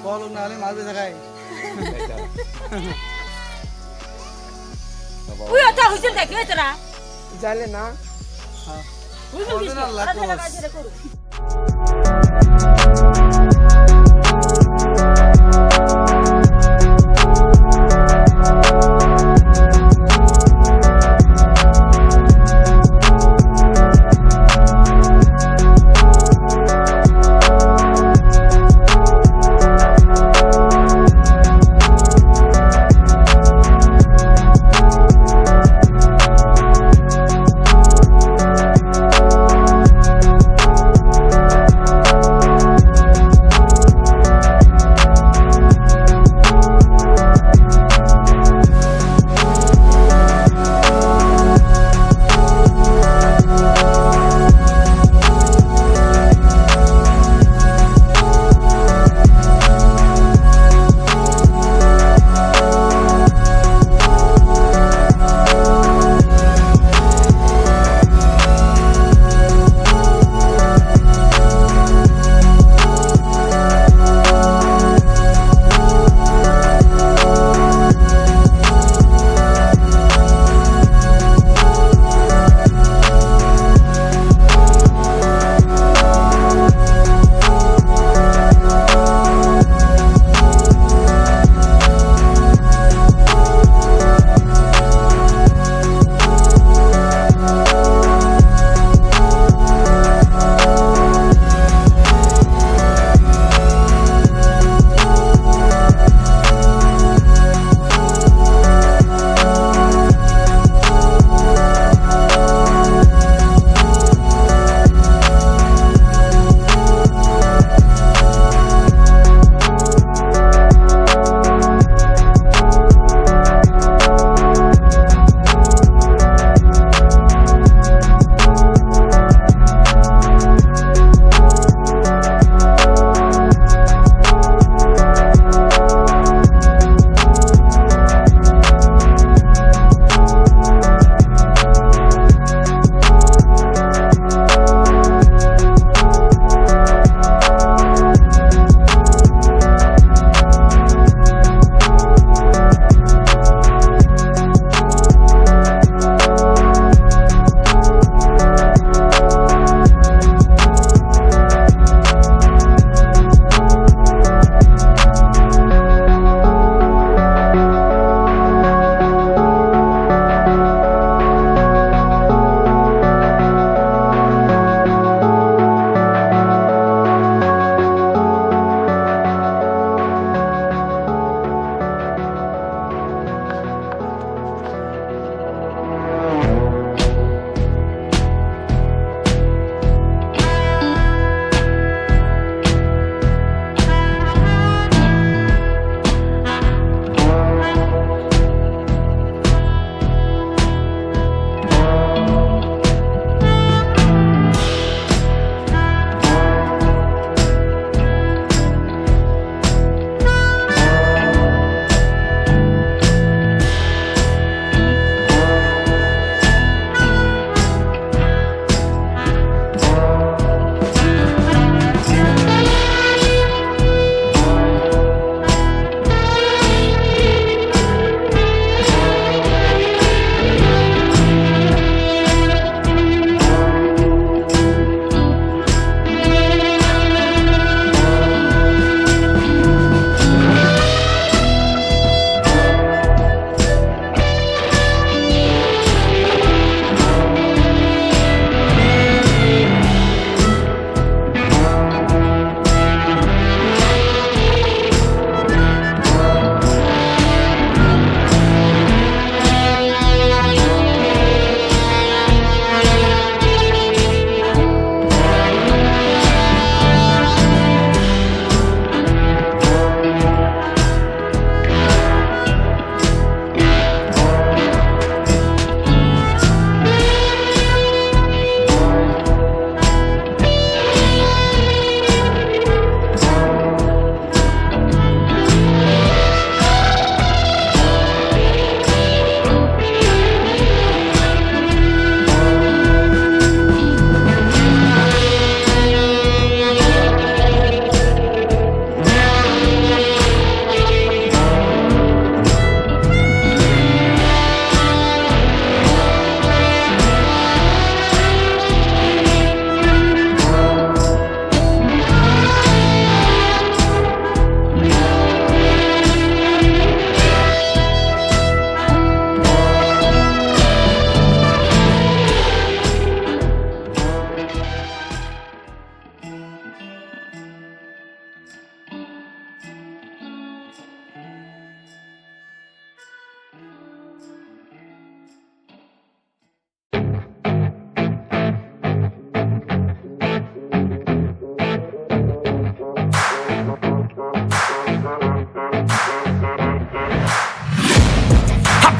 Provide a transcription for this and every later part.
বলো নাহলে মাছ বেচা খাই ওই ওটা হুইসেল দেখলে তোরা জালে না হুইসেল দিস না, লাখ না লস। করু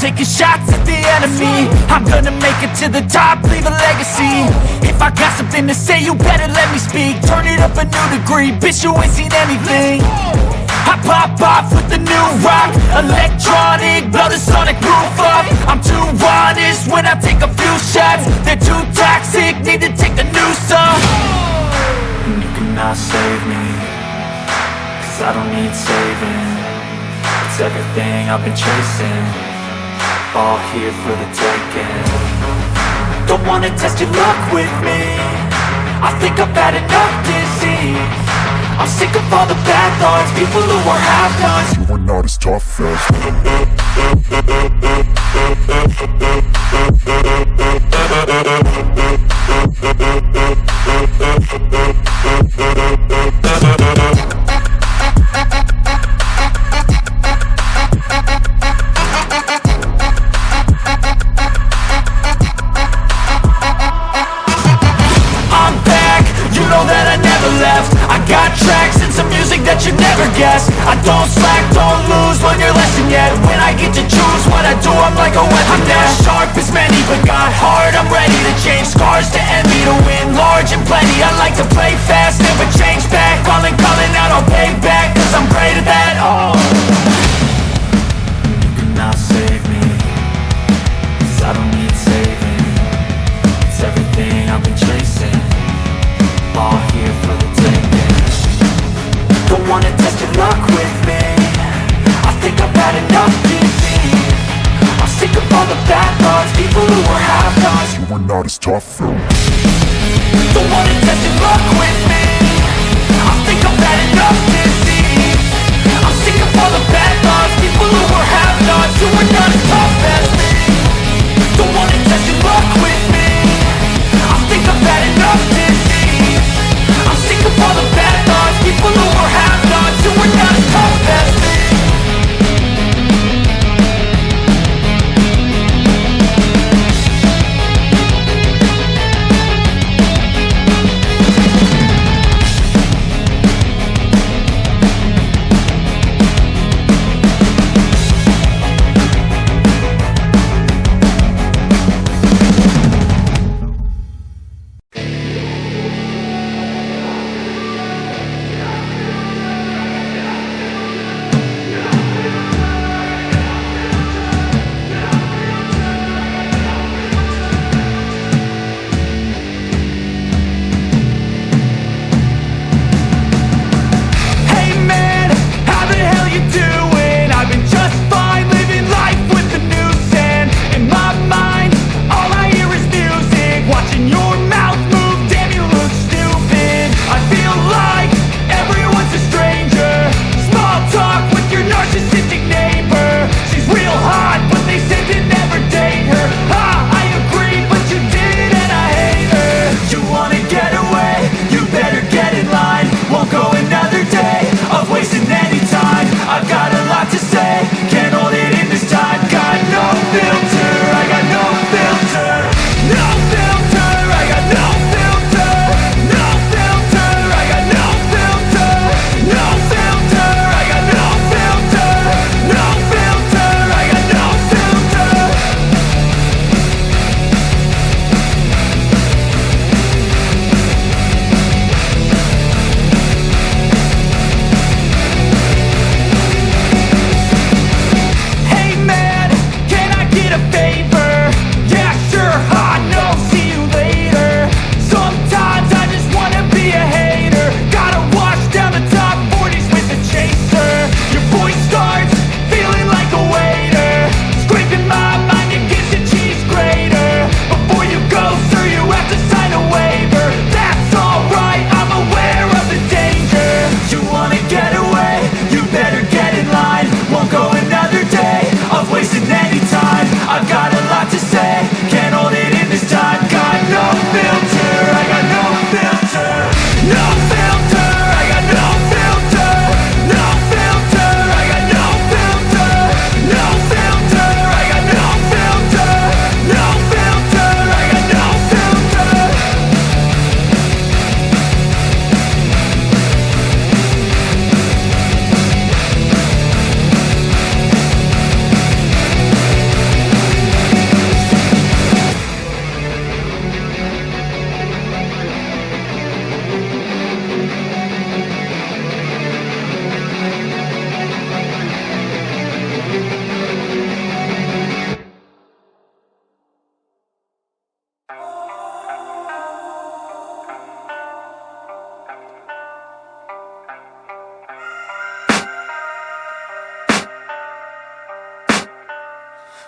taking shots at the enemy. I'm gonna make it to the top, leave a legacy. If I got something to say, you better let me speak. Turn it up a new degree, bitch, you ain't seen anything. I pop off with the new rock, electronic, blow the sonic roof up. I'm too honest when I take a few shots. They're too toxic, need to take a new song. And you cannot save me, cause I don't need saving. It's everything I've been chasing, all here for the taking. Don't wanna test your luck with me, I think I've had enough disease. I'm sick of all the bad thoughts, people who are half-nots. You are not as tough as I'm back, you know that I never left. I got tracks and some music that you never guess. I don't slack, don't lose, learn your lesson yet. When I get to choose what I do, I'm like a weapon. I'm not sharp as many, but got heart. I'm ready to change scars to envy, to win large and plenty. I like to play fast, never change back. Calling out, I'll pay back, cause I'm great at that. Oh, you cannot save me, cause I don't need saving. It's everything I've been chasing, all here for the taking. Don't wanna test your luck with me, I think I've had enough disease. I'm sick of all the bad thoughts, people who are half-nots. you are not as tough though. Don't wanna test your luck with me, I think I've had enough disease. I'm sick of all the bad thoughts, people who are half-nots, who are not as tough as me. Don't wanna test your luck with me, I think I've had enough disease. I'm sick of all the bad thoughts, people who are half-nots, who are not as tough as me.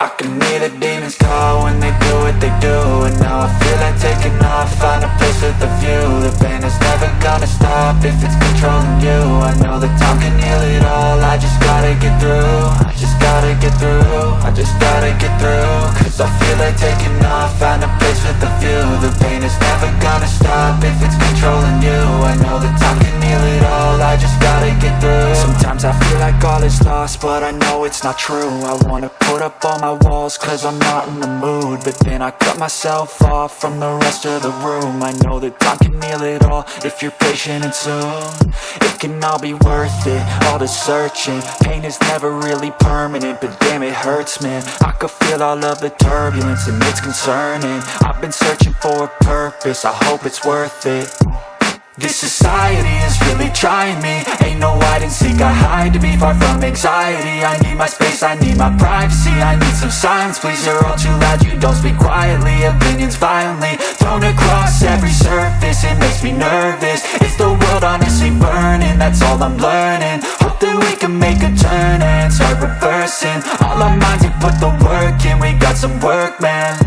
I can hear the demons call when they do what they do. And now I feel like taking off, find a place with a view. The pain is never gonna stop if it's controlling you. I know that time can heal it all, I just gotta get through. I just gotta get through, I just gotta get through. Cause I feel like taking off, find a place with a view. The pain is never gonna stop if it's controlling you. I know that time can heal it all, I just gotta get through. Sometimes I feel like all is lost, but I know it's not true. I wanna put up all my walls cause I'm not in the mood, but then I cut myself off from the rest of the room. I know that time can heal it all if you're patient and soon. It can all be worth it, all the searching. Pain is never really permanent, but damn it hurts, man. I could feel all of the turbulence and it's concerning. I've been searching for a purpose, I hope it's worth it. This society is really trying me. Ain't no hide and seek, I hide to be far from anxiety. I need my space, I need my privacy. I need some silence, please, you're all too loud. You don't speak quietly, opinions violently thrown across every surface. It makes me nervous, is the world honestly burning? That's all I'm learning. Hope that we can make a turn and start reversing. All our minds, we put the work in, we got some work, man.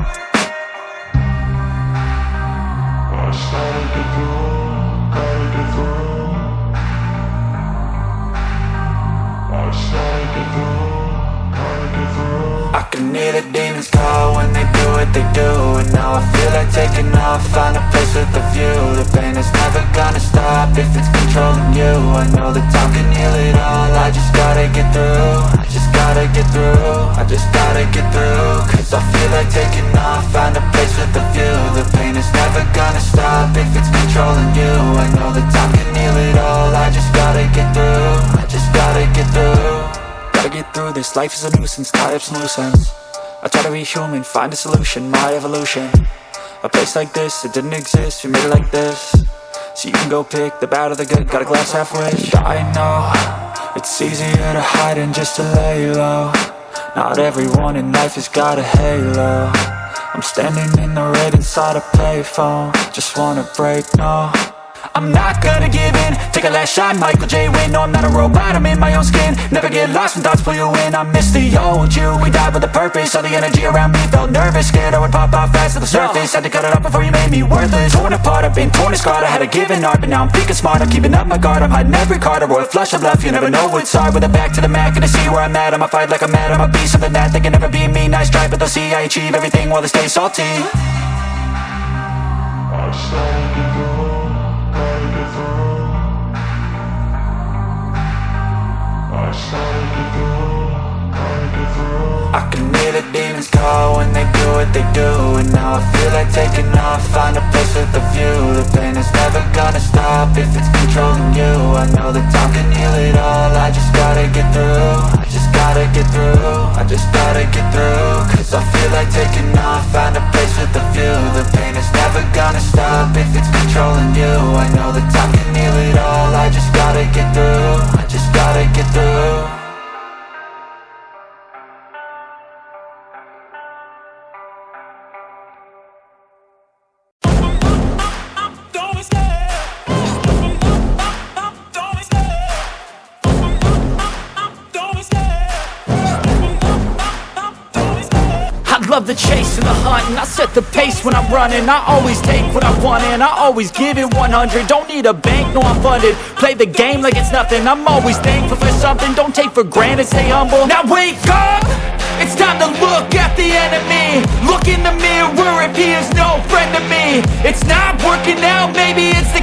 I can hear the demons call when they do what they do. And now I feel like taking off, find a place with a view. The pain is never gonna stop if it's controlling you. I know that time can heal it all, I just gotta get through. I just gotta get through, I just gotta get through. Cause I feel like taking off, find a place with a view. The pain is never gonna stop if it's controlling you. I know that time can heal it all, I just gotta get through. I just gotta get through. Gotta get through this, life is a nuisance, tie up some loose ends. I try to be human, find a solution, my evolution. A place like this, it didn't exist, we made it like this. So you can go pick the bad or the good, got a glass halfway. I know, it's easier to hide than just to lay low. Not everyone in life has got a halo. I'm standing in the red inside a payphone. Just wanna break, no, I'm not gonna give in. Take a last shot, Michael J. Win. No, I'm not a robot, I'm in my own skin. Never get lost when thoughts pull you in. I miss the old you, we died with a purpose. All the energy around me felt nervous, scared I would pop off fast to the surface. Had to cut it off before you made me worthless. Torn apart, I've been torn and scarred. I had a given art, but now I'm thinking smart. I'm keeping up my guard, I'm hiding every card. A royal flush of love, you never know what's hard. With a back to the mat, gonna see where I'm at. I'ma fight like I'm mad, I'ma be something that they can never be me. Nice try, but they'll see I achieve everything while they stay salty. I can hear the demons call when they do what they do. And now I feel like taking off, find a place with a view. The pain is never gonna stop if it's controlling you. I know that time can heal it all, I just gotta get through. I just gotta get through, I just gotta get through. Cause I feel like taking off, find a place with a view. The pain is never gonna stop if it's controlling you. I know that time can heal it all, I just gotta get through. I just gotta get through. Love the chase and the hunt, and I set the pace when I'm running. I always take what I want and I always give it 100. Don't need a bank, no, I'm funded. Play the game like it's nothing. I'm always thankful for something. Don't take for granted, stay humble. Now wake up, it's time to look at the enemy. Look in the mirror if he is no friend to me. It's not working out, maybe it's